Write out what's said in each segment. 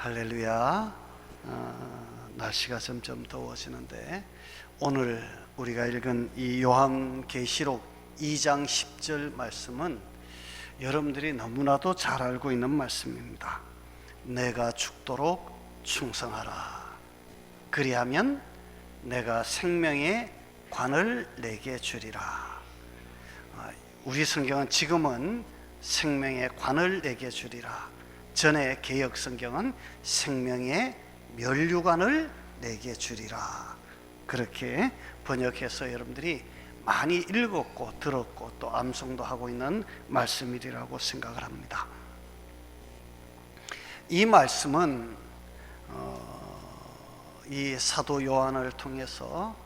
할렐루야. 날씨가 점점 더워지는데 오늘 우리가 읽은 이 요한계시록 2장 10절 말씀은 여러분들이 너무나도 잘 알고 있는 말씀입니다. 내가 죽도록 충성하라. 그리하면 내가 생명의 관을 내게 주리라. 우리 성경은 지금은 생명의 관을 내게 주리라. 전에 개역 성경은 생명의 면류관을 내게 주리라. 그렇게 번역해서 여러분들이 많이 읽었고 들었고 또 암송도 하고 있는 말씀이라고 생각을 합니다. 이 말씀은 이 사도 요한을 통해서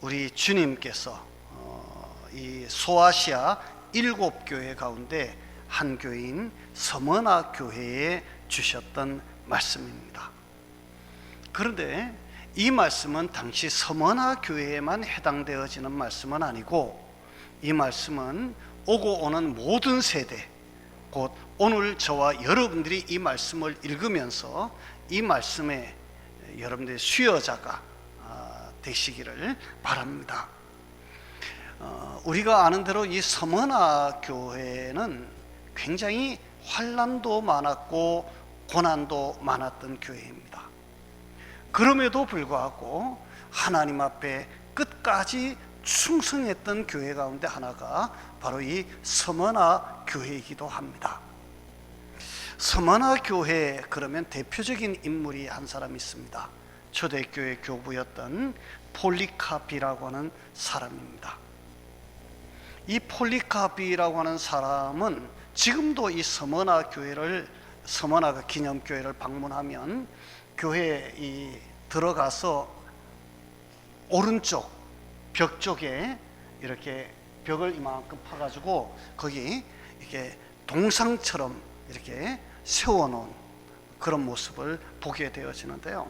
우리 주님께서 이 소아시아 7교회 가운데 한 교회인 서머나 교회에 주셨던 말씀입니다. 그런데 이 말씀은 당시 서머나 교회에만 해당되어지는 말씀은 아니고 이 말씀은 오고 오는 모든 세대, 곧 오늘 저와 여러분들이 이 말씀을 읽으면서 이 말씀에 여러분들의 수여자가 되시기를 바랍니다. 우리가 아는 대로 이 서머나 교회는 굉장히 환난도 많았고 고난도 많았던 교회입니다. 그럼에도 불구하고 하나님 앞에 끝까지 충성했던 교회 가운데 하나가 바로 이 서머나 교회이기도 합니다. 서머나 교회에 그러면 대표적인 인물이 한 사람 있습니다. 초대교회 교부였던 폴리카비라고 하는 사람입니다. 이 폴리카비라고 하는 사람은 지금도 이 서머나 교회를, 서머나 기념교회를 방문하면 교회에 들어가서 오른쪽 벽 쪽에 이렇게 벽을 이만큼 파가지고 거기 이렇게 동상처럼 이렇게 세워놓은 그런 모습을 보게 되어지는데요.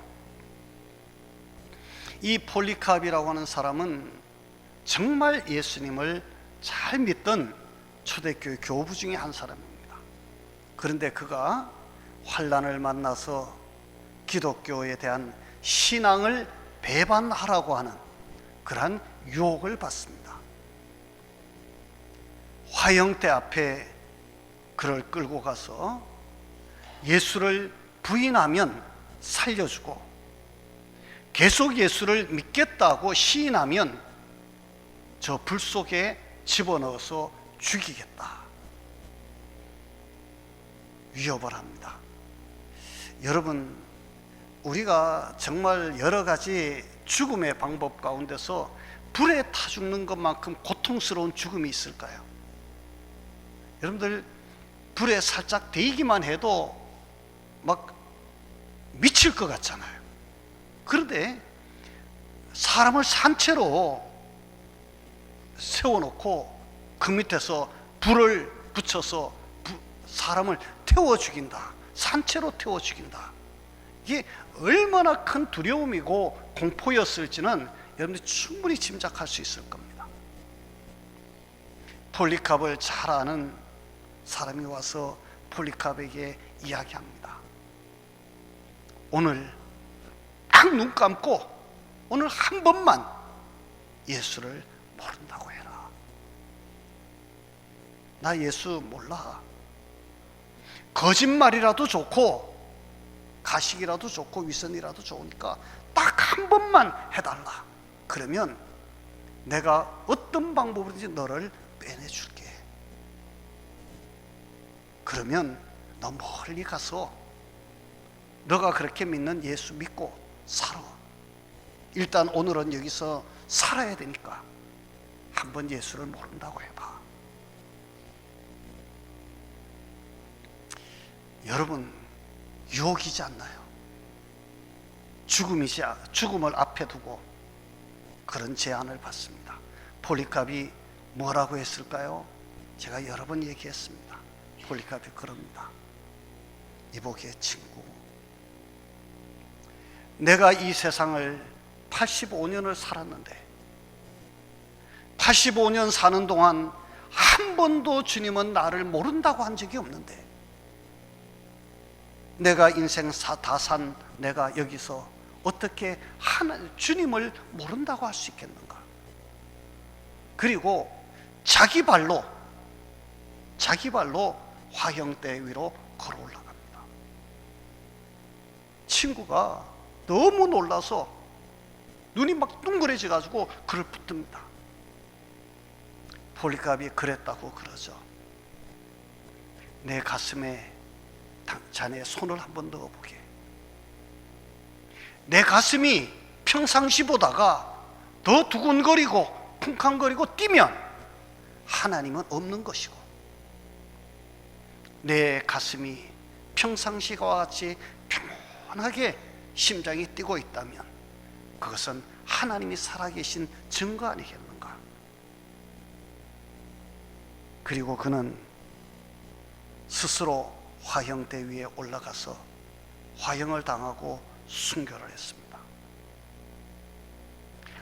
이 폴리카비라고 하는 사람은 정말 예수님을 잘 믿던 초대교회 교부 중에 한 사람입니다. 그런데 그가 환난을 만나서 기독교에 대한 신앙을 배반하라고 하는 그러한 유혹을 받습니다. 화형대 앞에 그를 끌고 가서 예수를 부인하면 살려주고 계속 예수를 믿겠다고 시인하면 저 불 속에 집어넣어서 죽이겠다 위협을 합니다. 여러분, 우리가 정말 여러 가지 죽음의 방법 가운데서 불에 타 죽는 것만큼 고통스러운 죽음이 있을까요? 여러분들 불에 살짝 데이기만 해도 막 미칠 것 같잖아요. 그런데 사람을 산채로 세워놓고 그 밑에서 불을 붙여서 사람을 태워 죽인다. 산채로 태워 죽인다. 이게 얼마나 큰 두려움이고 공포였을지는 여러분들이 충분히 짐작할 수 있을 겁니다. 폴리캅을 잘 아는 사람이 와서 폴리캅에게 이야기합니다. 오늘 딱 눈 감고 오늘 한 번만 예수를 모른다고 해라. 나 예수 몰라. 거짓말이라도 좋고 가식이라도 좋고 위선이라도 좋으니까 딱 한 번만 해달라. 그러면 내가 어떤 방법으로든지 너를 빼내줄게. 그러면 너 멀리 가서 너가 그렇게 믿는 예수 믿고 살아. 일단 오늘은 여기서 살아야 되니까 한번 예수를 모른다고 해봐. 여러분, 유혹이지 않나요? 죽음을 앞에 두고 그런 제안을 받습니다. 폴리캅이 뭐라고 했을까요? 제가 여러 번 얘기했습니다. 폴리캅이 그럽니다. 이복의 친구, 내가 이 세상을 85년을 살았는데 85년 사는 동안 한 번도 주님은 나를 모른다고 한 적이 없는데 내가 인생 다 산 내가 여기서 어떻게 주님을 모른다고 할 수 있겠는가? 그리고 자기 발로 화형대 위로 걸어 올라갑니다. 친구가 너무 놀라서 눈이 막 둥그레져 가지고 그를 붙듭니다. 폴리갑이 그랬다고 그러죠. 내 가슴에 자네 손을 한번 넣어보게. 내 가슴이 평상시보다가 더 두근거리고 쿵쾅거리고 뛰면 하나님은 없는 것이고, 내 가슴이 평상시와 같이 평온하게 심장이 뛰고 있다면 그것은 하나님이 살아계신 증거 아니겠는가? 그리고 그는 스스로 화형대 위에 올라가서 화형을 당하고 순교를 했습니다.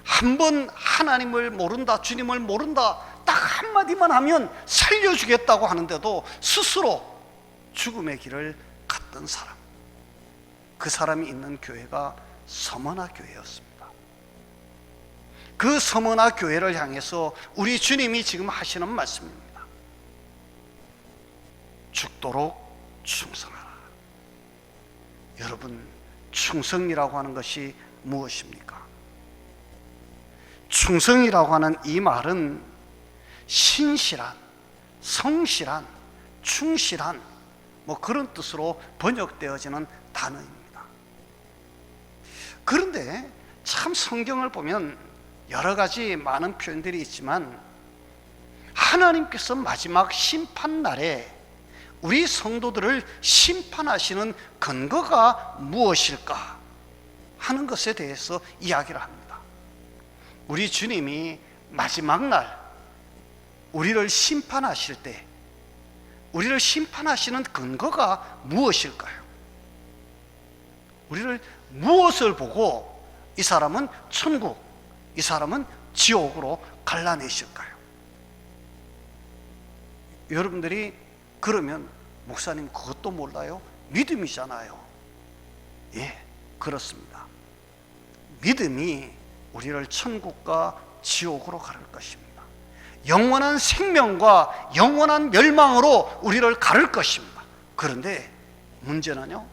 한번 하나님을 모른다, 주님을 모른다 딱 한마디만 하면 살려주겠다고 하는데도 스스로 죽음의 길을 갔던 사람, 그 사람이 있는 교회가 서머나 교회였습니다. 그 서머나 교회를 향해서 우리 주님이 지금 하시는 말씀입니다. 죽도록 충성하라. 여러분, 충성이라고 하는 것이 무엇입니까? 충성이라고 하는 이 말은 신실한, 성실한, 충실한 그런 뜻으로 번역되어지는 단어입니다. 그런데 참 성경을 보면 여러 가지 많은 표현들이 있지만 하나님께서 마지막 심판날에 우리 성도들을 심판하시는 근거가 무엇일까 하는 것에 대해서 이야기를 합니다. 우리 주님이 마지막 날 우리를 심판하실 때 우리를 심판하시는 근거가 무엇일까요? 우리를 무엇을 보고 이 사람은 천국, 이 사람은 지옥으로 갈라내실까요? 여러분들이 그러면 목사님 그것도 몰라요? 믿음이잖아요. 예, 그렇습니다. 믿음이 우리를 천국과 지옥으로 가를 것입니다. 영원한 생명과 영원한 멸망으로 우리를 가를 것입니다. 그런데 문제는요,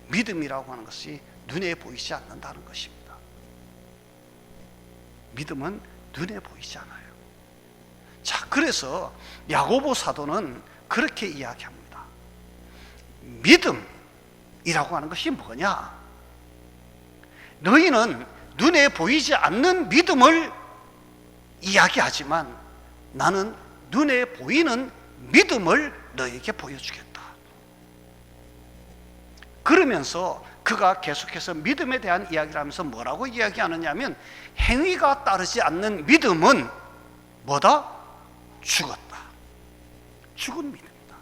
믿음이라고 하는 것이 눈에 보이지 않는다는 것입니다. 믿음은 눈에 보이지 않아요. 자, 그래서 야고보 사도는 그렇게 이야기합니다. 믿음이라고 하는 것이 뭐냐? 너희는 눈에 보이지 않는 믿음을 이야기하지만 나는 눈에 보이는 믿음을 너에게 보여주겠다. 그러면서 그가 계속해서 믿음에 대한 이야기를 하면서 뭐라고 이야기하느냐면, 행위가 따르지 않는 믿음은 뭐다? 죽었다. 죽은 믿음이다.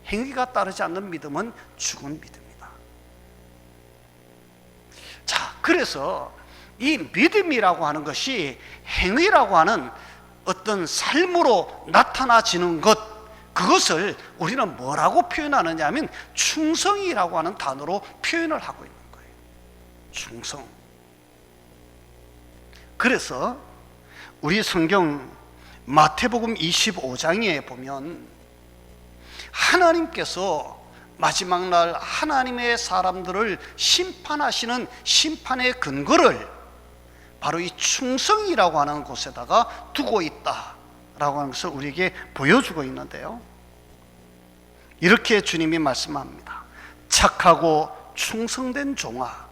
행위가 따르지 않는 믿음은 죽은 믿음이다. 자, 그래서 이 믿음이라고 하는 것이 행위라고 하는 어떤 삶으로 나타나지는 것, 그것을 우리는 뭐라고 표현하느냐 하면 충성이라고 하는 단어로 표현을 하고 있는 거예요. 충성. 그래서 우리 성경 마태복음 25장에 보면 하나님께서 마지막 날 하나님의 사람들을 심판하시는 심판의 근거를 바로 이 충성이라고 하는 곳에다가 두고 있다라고 하는 것을 우리에게 보여주고 있는데요, 이렇게 주님이 말씀합니다. 착하고 충성된 종아,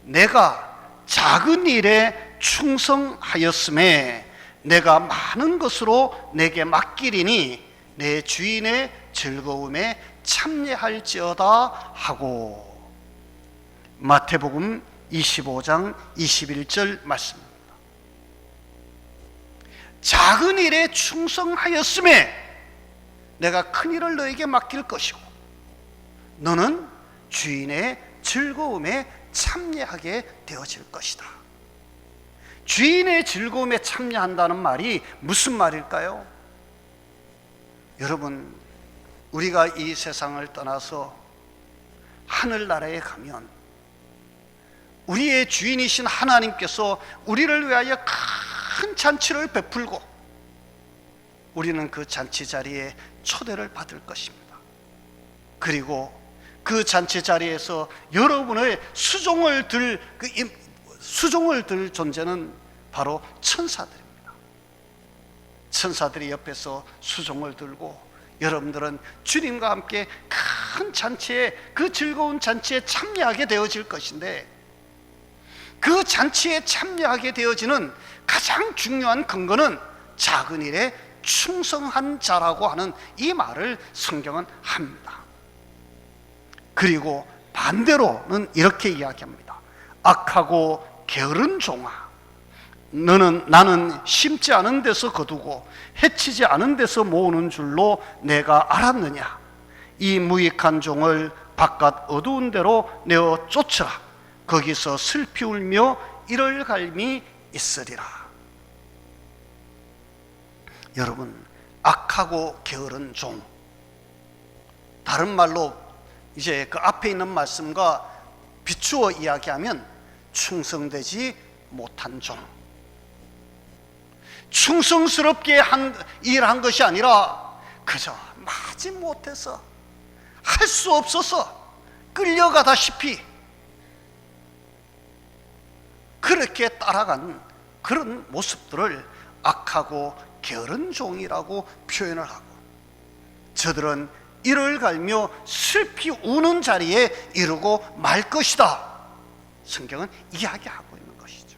내가 작은 일에 충성하였음에 내가 많은 것으로 내게 맡기리니 내 주인의 즐거움에 참여할지어다 하고, 마태복음 25장 21절 말씀입니다. 작은 일에 충성하였음에 내가 큰 일을 너에게 맡길 것이고 너는 주인의 즐거움에 참여하게 되어질 것이다. 주인의 즐거움에 참여한다는 말이 무슨 말일까요? 여러분, 우리가 이 세상을 떠나서 하늘나라에 가면 우리의 주인이신 하나님께서 우리를 위하여 큰 잔치를 베풀고 우리는 그 잔치 자리에 초대를 받을 것입니다. 그리고 그 잔치 자리에서 여러분의 수종을 들 존재는 바로 천사들입니다. 천사들이 옆에서 수종을 들고 여러분들은 주님과 함께 큰 잔치에, 그 즐거운 잔치에 참여하게 되어질 것인데, 그 잔치에 참여하게 되어지는 가장 중요한 근거는 작은 일에 충성한 자라고 하는 이 말을 성경은 합니다. 그리고 반대로는 이렇게 이야기합니다. 악하고 게으른 종아, 나는 심지 않은 데서 거두고 해치지 않은 데서 모으는 줄로 내가 알았느냐. 이 무익한 종을 바깥 어두운 데로 내어 쫓으라. 거기서 슬피 울며 이를 갈미 있으리라. 여러분, 악하고 게으른 종, 다른 말로 이제 그 앞에 있는 말씀과 비추어 이야기하면 충성되지 못한 종, 충성스럽게 일한 것이 아니라 그저 마지못해서 할 수 없어서 끌려가다시피 그렇게 따라간 그런 모습들을 악하고 게으른 종이라고 표현을 하고, 저들은 이를 갈며 슬피 우는 자리에 이르고 말 것이다, 성경은 이야기하고 있는 것이죠.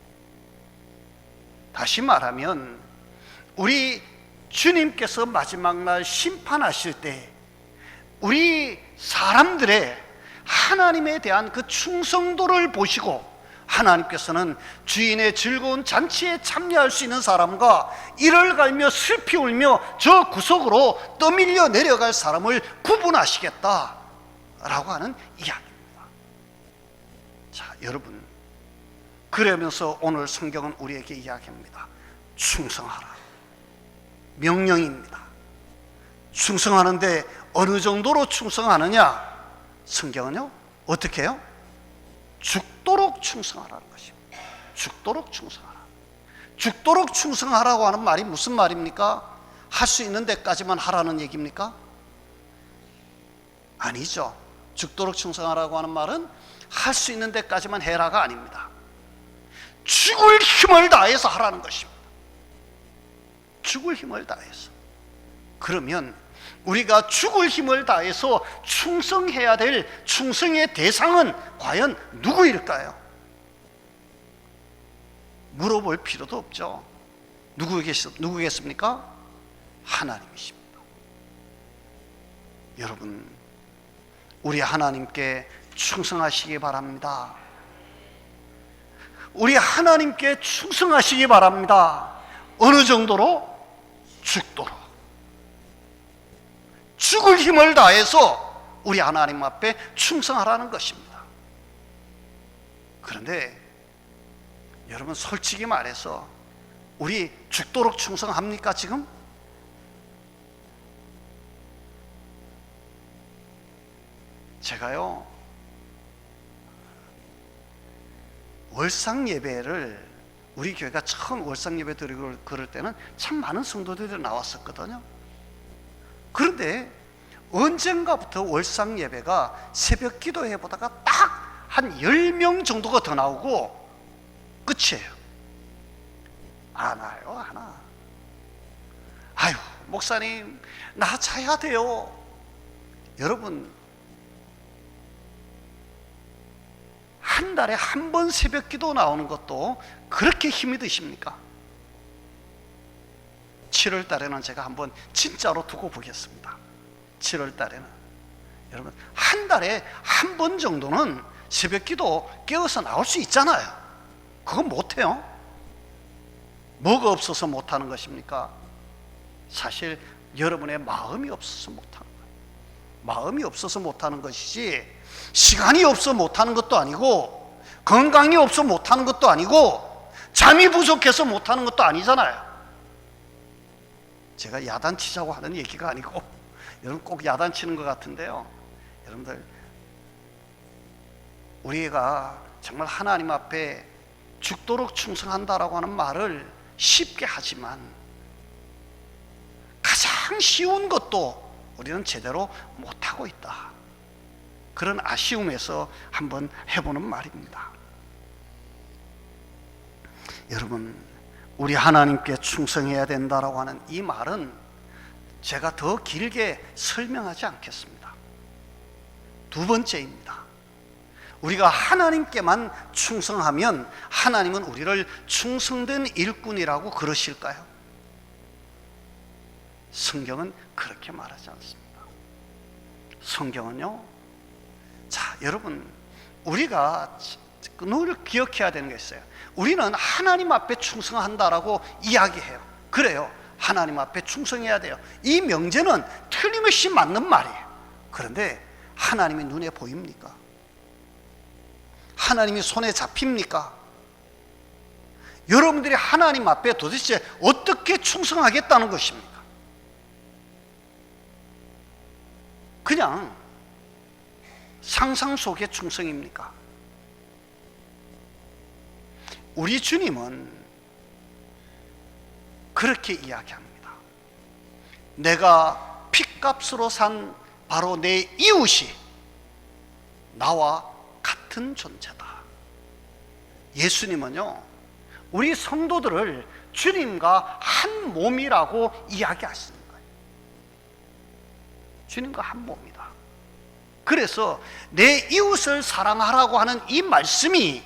다시 말하면 우리 주님께서 마지막 날 심판하실 때 우리 사람들의 하나님에 대한 그 충성도를 보시고, 하나님께서는 주인의 즐거운 잔치에 참여할 수 있는 사람과 이를 갈며 슬피 울며 저 구석으로 떠밀려 내려갈 사람을 구분하시겠다라고 하는 이야기입니다. 자, 여러분, 그러면서 오늘 성경은 우리에게 이야기합니다. 충성하라. 명령입니다. 충성하는데 어느 정도로 충성하느냐? 성경은요, 어떻게 해요? 죽도록 충성하라는 것입니다. 죽도록 충성하라. 죽도록 충성하라고 하는 말이 무슨 말입니까? 할 수 있는 데까지만 하라는 얘기입니까? 아니죠. 죽도록 충성하라고 하는 말은 할 수 있는 데까지만 해라가 아닙니다. 죽을 힘을 다해서 하라는 것입니다. 죽을 힘을 다해서. 그러면 우리가 죽을 힘을 다해서 충성해야 될 충성의 대상은 과연 누구일까요? 물어볼 필요도 없죠. 누구겠습니까? 하나님이십니다. 여러분, 우리 하나님께 충성하시기 바랍니다. 우리 하나님께 충성하시기 바랍니다. 어느 정도로? 죽도록. 죽을 힘을 다해서 우리 하나님 앞에 충성하라는 것입니다. 그런데 여러분, 솔직히 말해서 우리 죽도록 충성합니까 지금? 제가요, 월상 예배를, 우리 교회가 처음 월상 예배 드리고 그럴 때는 참 많은 성도들이 나왔었거든요. 그런데 언젠가부터 월상 예배가 새벽 기도회 보다가 딱 한 10명 정도가 더 나오고 끝이에요. 안 와요, 안 와. 아유, 목사님, 나 자야 돼요. 여러분, 한 달에 한 번 새벽 기도 나오는 것도 그렇게 힘이 드십니까? 7월 달에는 제가 한번 진짜로 두고 보겠습니다. 7월 달에는 여러분, 한 달에 한 번 정도는 새벽 기도 깨어서 나올 수 있잖아요. 그건 못해요. 뭐가 없어서 못하는 것입니까? 사실 여러분의 마음이 없어서 못하는 거예요. 마음이 없어서 못하는 것이지, 시간이 없어 못하는 것도 아니고, 건강이 없어 못하는 것도 아니고, 잠이 부족해서 못하는 것도 아니잖아요. 제가 야단치자고 하는 얘기가 아니고 여러분 꼭 야단치는 것 같은데요, 여러분들 우리가 정말 하나님 앞에 죽도록 충성한다라고 하는 말을 쉽게 하지만 가장 쉬운 것도 우리는 제대로 못하고 있다, 그런 아쉬움에서 한번 해보는 말입니다. 여러분, 우리 하나님께 충성해야 된다라고 하는 이 말은 제가 더 길게 설명하지 않겠습니다. 두 번째입니다. 우리가 하나님께만 충성하면 하나님은 우리를 충성된 일꾼이라고 그러실까요? 성경은 그렇게 말하지 않습니다. 성경은요, 자, 여러분, 우리가 늘 기억해야 되는 게 있어요. 우리는 하나님 앞에 충성한다라고 이야기해요. 그래요, 하나님 앞에 충성해야 돼요. 이 명제는 틀림없이 맞는 말이에요. 그런데 하나님이 눈에 보입니까? 하나님이 손에 잡힙니까? 여러분들이 하나님 앞에 도대체 어떻게 충성하겠다는 것입니까? 그냥 상상 속의 충성입니까? 우리 주님은 그렇게 이야기합니다. 내가 핏값으로 산 바로 내 이웃이 나와 같은 존재다. 예수님은요, 우리 성도들을 주님과 한 몸이라고 이야기하시는 거예요. 주님과 한 몸이다. 그래서 내 이웃을 사랑하라고 하는 이 말씀이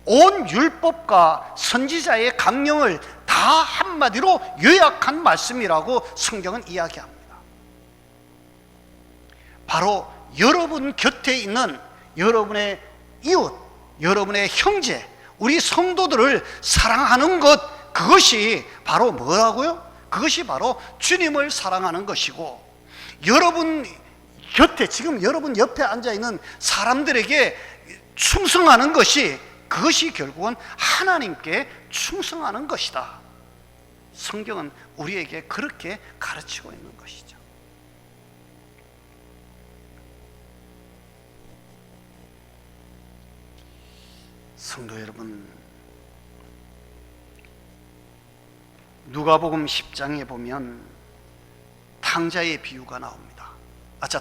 온 율법과 선지자의 강령을 다 한마디로 요약한 말씀이라고 성경은 이야기합니다. 바로 여러분 곁에 있는 여러분의 이웃, 여러분의 형제, 우리 성도들을 사랑하는 것, 그것이 바로 뭐라고요? 그것이 바로 주님을 사랑하는 것이고, 여러분 곁에, 지금 여러분 옆에 앉아있는 사람들에게 충성하는 것이, 그것이 결국은 하나님께 충성하는 것이다. 성경은 우리에게 그렇게 가르치고 있는 것이죠. 성도 여러분, 누가복음 10장에 보면 탕자의 비유가 나옵니다.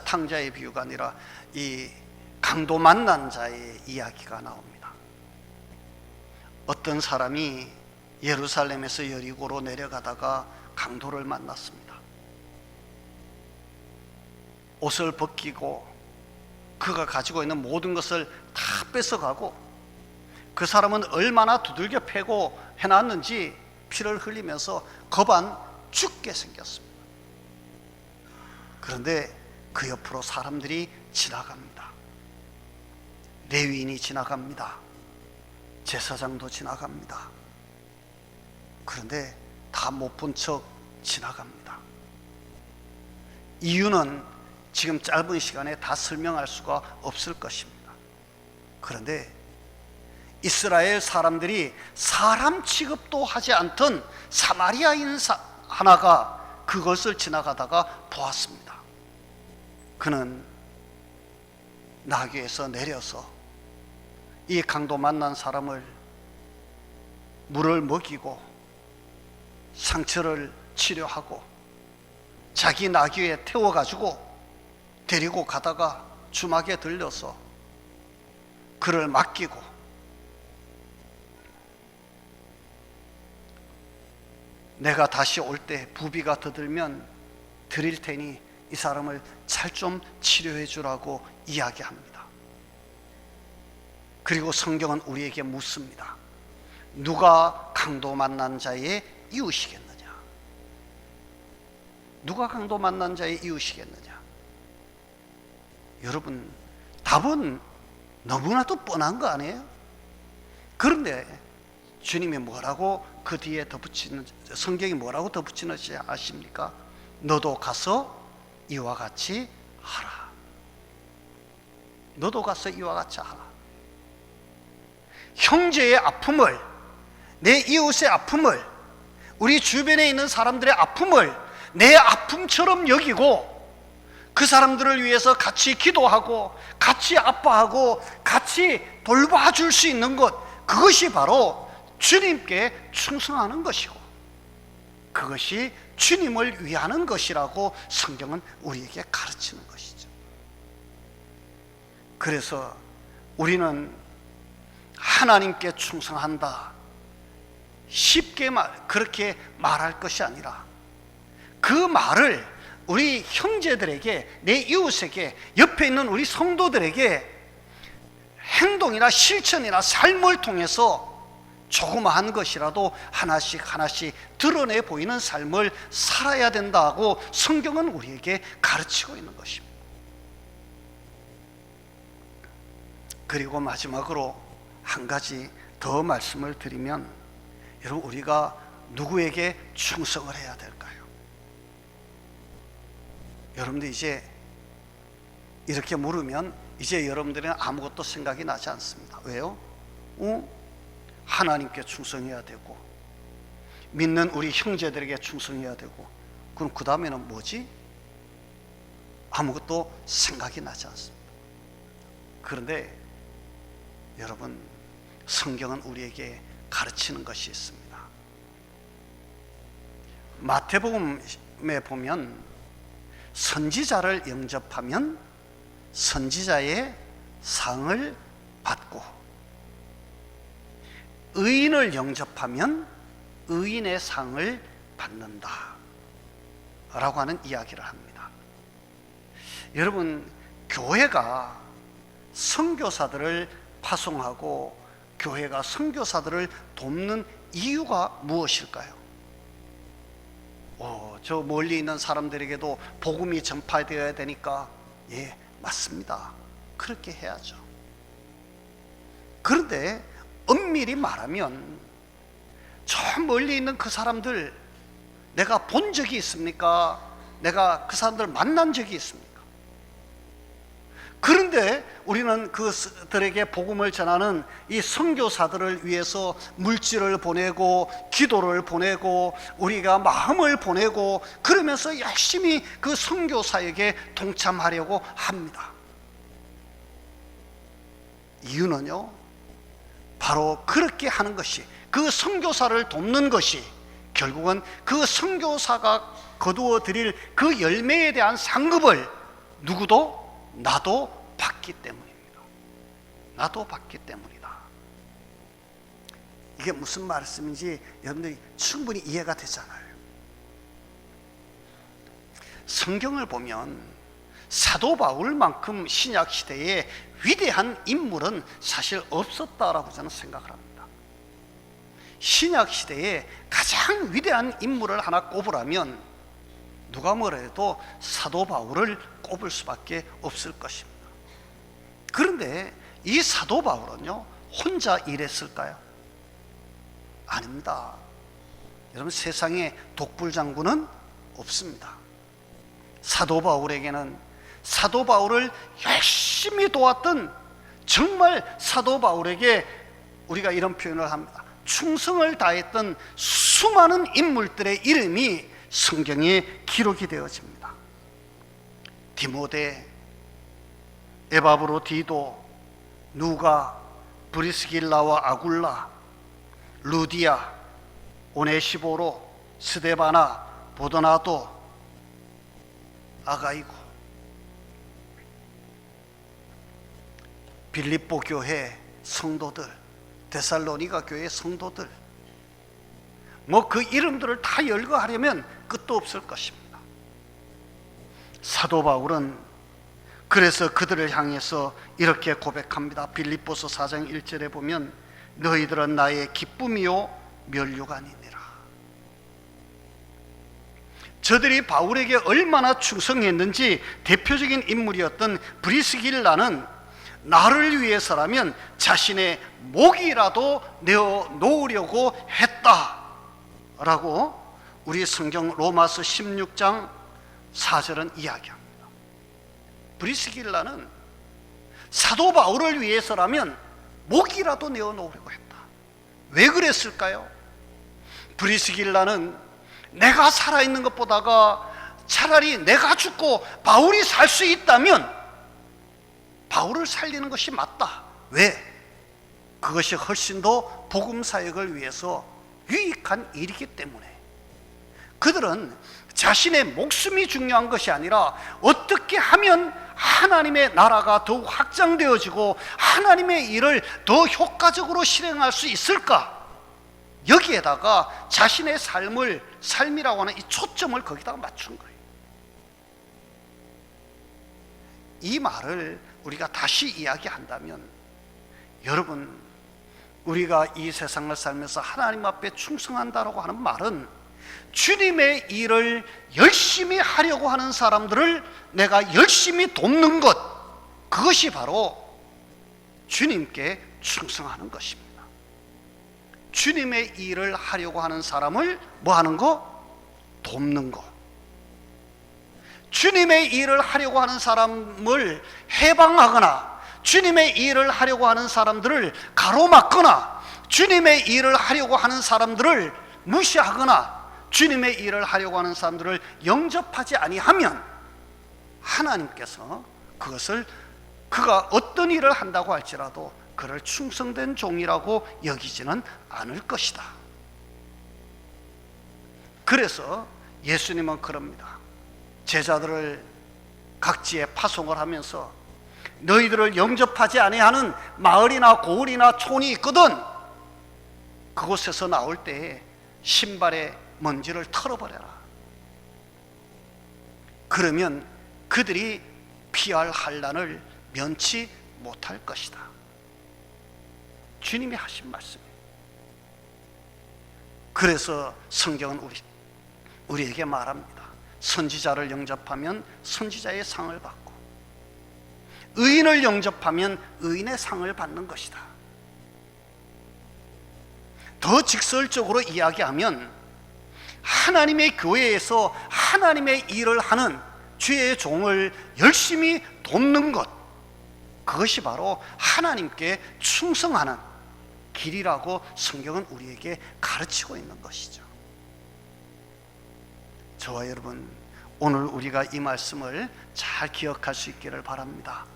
탕자의 비유가 아니라 이 강도 만난 자의 이야기가 나옵니다. 어떤 사람이 예루살렘에서 여리고로 내려가다가 강도를 만났습니다. 옷을 벗기고 그가 가지고 있는 모든 것을 다 뺏어가고, 그 사람은 얼마나 두들겨 패고 해놨는지 피를 흘리면서 거반 죽게 생겼습니다. 그런데 그 옆으로 사람들이 지나갑니다. 레위인이 지나갑니다. 제사장도 지나갑니다. 그런데 다 못 본 척 지나갑니다. 이유는 지금 짧은 시간에 다 설명할 수가 없을 것입니다. 그런데 이스라엘 사람들이 사람 취급도 하지 않던 사마리아인 하나가 그것을 지나가다가 보았습니다. 그는 나귀에서 내려서 이 강도 만난 사람을 물을 먹이고 상처를 치료하고 자기 나귀에 태워가지고 데리고 가다가 주막에 들려서 그를 맡기고, 내가 다시 올 때 부비가 더 들면 드릴 테니 이 사람을 잘 좀 치료해 주라고 이야기합니다. 그리고 성경은 우리에게 묻습니다. 누가 강도 만난 자의 이웃이겠느냐? 누가 강도 만난 자의 이웃이겠느냐? 여러분, 답은 너무나도 뻔한 거 아니에요? 그런데 주님이 뭐라고 그 뒤에 덧붙이는, 성경이 뭐라고 덧붙이는지 아십니까? 너도 가서 이와 같이 하라. 너도 가서 이와 같이 하라. 형제의 아픔을, 내 이웃의 아픔을, 우리 주변에 있는 사람들의 아픔을 내 아픔처럼 여기고 그 사람들을 위해서 같이 기도하고 같이 아파하고 같이 돌봐줄 수 있는 것, 그것이 바로 주님께 충성하는 것이고 그것이 주님을 위하는 것이라고 성경은 우리에게 가르치는 것이죠. 그래서 우리는 하나님께 충성한다, 쉽게 그렇게 말할 것이 아니라 그 말을 우리 형제들에게, 내 이웃에게, 옆에 있는 우리 성도들에게 행동이나 실천이나 삶을 통해서 조그마한 것이라도 하나씩 하나씩 드러내 보이는 삶을 살아야 된다고 성경은 우리에게 가르치고 있는 것입니다. 그리고 마지막으로 한 가지 더 말씀을 드리면, 여러분, 우리가 누구에게 충성을 해야 될까요? 여러분들 이제 이렇게 물으면 이제 여러분들은 아무것도 생각이 나지 않습니다. 왜요? 하나님께 충성해야 되고 믿는 우리 형제들에게 충성해야 되고, 그럼 그 다음에는 뭐지? 아무것도 생각이 나지 않습니다. 그런데 여러분, 성경은 우리에게 가르치는 것이 있습니다. 마태복음에 보면 선지자를 영접하면 선지자의 상을 받고, 의인을 영접하면 의인의 상을 받는다 라고 하는 이야기를 합니다. 여러분, 교회가 선교사들을 파송하고 교회가 선교사들을 돕는 이유가 무엇일까요? 저 멀리 있는 사람들에게도 복음이 전파되어야 되니까, 예, 맞습니다. 그렇게 해야죠. 그런데 엄밀히 말하면 저 멀리 있는 그 사람들 내가 본 적이 있습니까? 내가 그 사람들 만난 적이 있습니까? 그런데 우리는 그들에게 복음을 전하는 이 선교사들을 위해서 물질을 보내고 기도를 보내고 우리가 마음을 보내고 그러면서 열심히 그 선교사에게 동참하려고 합니다. 이유는요, 바로 그렇게 하는 것이, 그 선교사를 돕는 것이 결국은 그 선교사가 거두어 드릴 그 열매에 대한 상급을 누구도, 나도 받기 때문입니다. 나도 받기 때문이다. 이게 무슨 말씀인지 여러분들이 충분히 이해가 되잖아요. 성경을 보면 사도 바울만큼 신약 시대에 위대한 인물은 사실 없었다라고 저는 생각을 합니다. 신약 시대에 가장 위대한 인물을 하나 꼽으라면 누가 뭐래도 사도 바울을 꼽을 수밖에 없을 것입니다. 그런데 이 사도 바울은요, 혼자 일했을까요? 아닙니다. 여러분, 세상에 독불장군은 없습니다. 사도 바울에게는 사도 바울을 열심히 도왔던, 정말 사도 바울에게 우리가 이런 표현을 합니다. 충성을 다했던 수많은 인물들의 이름이 성경에 기록이 되어집니다. 디모데, 에바브로디도, 누가, 브리스길라와 아굴라, 루디아, 오네시보로, 스데바나, 보더나도, 아가이고, 빌립보 교회 성도들, 데살로니가 교회 성도들, 그 이름들을 다 열거하려면 끝도 없을 것입니다. 사도 바울은 그래서 그들을 향해서 이렇게 고백합니다. 빌립보서 4장 1절에 보면 너희들은 나의 기쁨이요 면류관이니라. 저들이 바울에게 얼마나 충성했는지 대표적인 인물이었던 브리스길라는 나를 위해서라면 자신의 목이라도 내어 놓으려고 했다라고 우리 성경 로마서 16장 4절은 이야기합니다. 브리스길라는 사도 바울을 위해서라면 목이라도 내어 놓으려고 했다. 왜 그랬을까요? 브리스길라는 내가 살아있는 것보다가 차라리 내가 죽고 바울이 살 수 있다면 바울을 살리는 것이 맞다. 왜? 그것이 훨씬 더 복음 사역을 위해서 유익한 일이기 때문에. 그들은 자신의 목숨이 중요한 것이 아니라 어떻게 하면 하나님의 나라가 더욱 확장되어지고 하나님의 일을 더 효과적으로 실행할 수 있을까? 여기에다가 자신의 삶이라고 하는 이 초점을 거기다가 맞춘 거예요. 이 말을 우리가 다시 이야기한다면, 여러분, 우리가 이 세상을 살면서 하나님 앞에 충성한다라고 하는 말은 주님의 일을 열심히 하려고 하는 사람들을 내가 열심히 돕는 것, 그것이 바로 주님께 충성하는 것입니다. 주님의 일을 하려고 하는 사람을 뭐 하는 거? 돕는 것. 주님의 일을 하려고 하는 사람을 해방하거나 주님의 일을 하려고 하는 사람들을 가로막거나 주님의 일을 하려고 하는 사람들을 무시하거나 주님의 일을 하려고 하는 사람들을 영접하지 아니하면 하나님께서 그가 어떤 일을 한다고 할지라도 그를 충성된 종이라고 여기지는 않을 것이다. 그래서 예수님은 그럽니다. 제자들을 각지에 파송을 하면서 너희들을 영접하지 아니하는 마을이나 고을이나 촌이 있거든 그곳에서 나올 때에 신발의 먼지를 털어버려라. 그러면 그들이 피할 환난을 면치 못할 것이다. 주님이 하신 말씀이에요. 그래서 성경은 우리에게 말합니다. 선지자를 영접하면 선지자의 상을 받고 의인을 영접하면 의인의 상을 받는 것이다. 더 직설적으로 이야기하면 하나님의 교회에서 하나님의 일을 하는 주의 종을 열심히 돕는 것, 그것이 바로 하나님께 충성하는 길이라고 성경은 우리에게 가르치고 있는 것이죠. 저와 여러분, 오늘 우리가 이 말씀을 잘 기억할 수 있기를 바랍니다.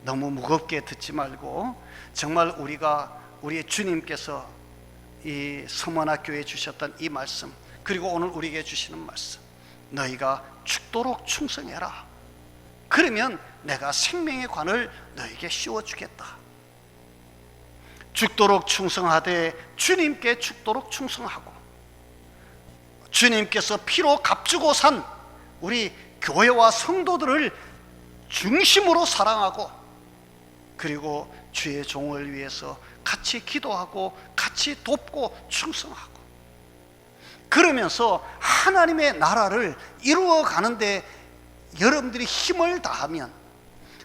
너무 무겁게 듣지 말고 정말 우리의 주님께서 이 서문학교에 주셨던 이 말씀, 그리고 오늘 우리에게 주시는 말씀, 너희가 죽도록 충성해라. 그러면 내가 생명의 관을 너에게 씌워주겠다. 죽도록 충성하되 주님께 죽도록 충성하고 주님께서 피로 값주고 산 우리 교회와 성도들을 중심으로 사랑하고 그리고 주의 종을 위해서 같이 기도하고 같이 돕고 충성하고 그러면서 하나님의 나라를 이루어 가는데 여러분들이 힘을 다하면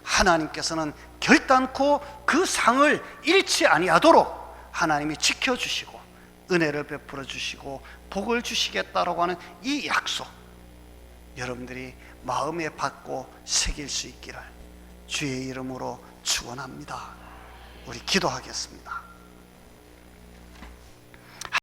하나님께서는 결단코 그 상을 잃지 아니하도록 하나님이 지켜주시고 은혜를 베풀어 주시고 복을 주시겠다라고 하는 이 약속, 여러분들이 마음에 받고 새길 수 있기를 주의 이름으로 축원합니다. 우리 기도하겠습니다.